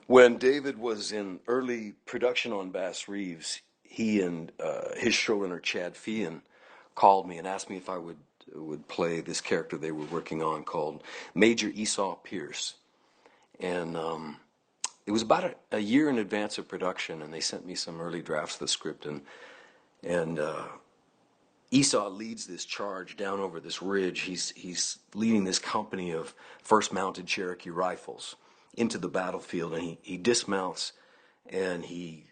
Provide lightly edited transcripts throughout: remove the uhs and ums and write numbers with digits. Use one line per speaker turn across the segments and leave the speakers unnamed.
When David was in early production on Bass Reeves, he and his showrunner Chad Feehan called me and asked me if I would play this character they were working on called Major Esau Pierce. And it was about a year in advance of production, and they sent me some early drafts of the script, and Esau leads this charge down over this ridge. He's leading this company of First Mounted Cherokee Rifles into the battlefield, and he dismounts and he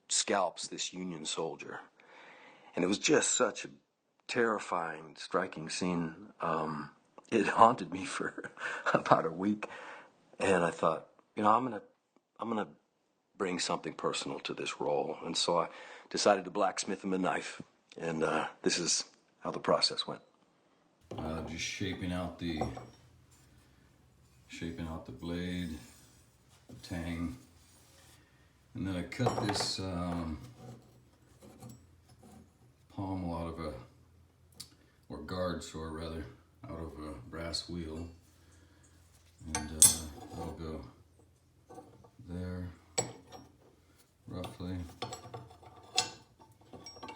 scalps this Union soldier. And it was just such a terrifying, striking scene. It haunted me for about a week, and I thought, I'm gonna bring something personal to this role, and so I decided to blacksmith him a knife, and this is how the process went.
Just shaping out the blade, the tang, and then I cut this pommel out of or guard saw rather, out of a brass wheel, and that'll go there, roughly,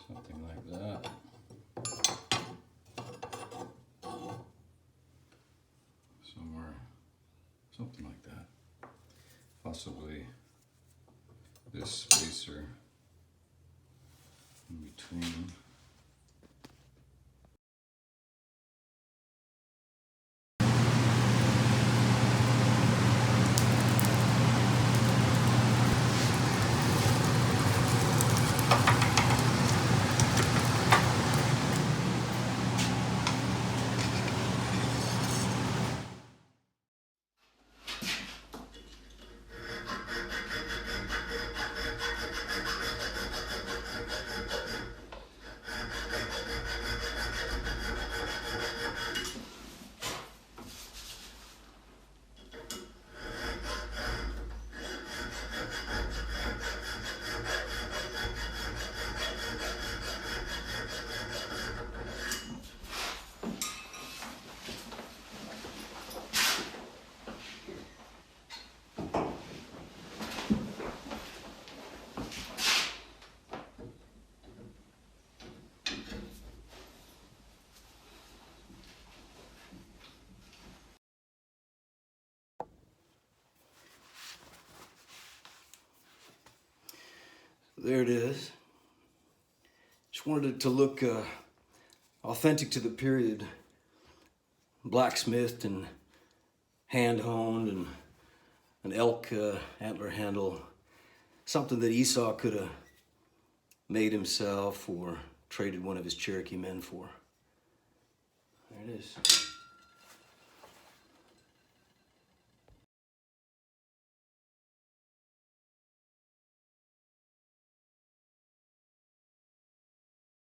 something like that. Somewhere, something like that. Possibly this spacer in between.
There it is. Just wanted it to look authentic to the period. Blacksmithed and hand-honed, and an elk antler handle. Something that Esau could have made himself or traded one of his Cherokee men for. There it is.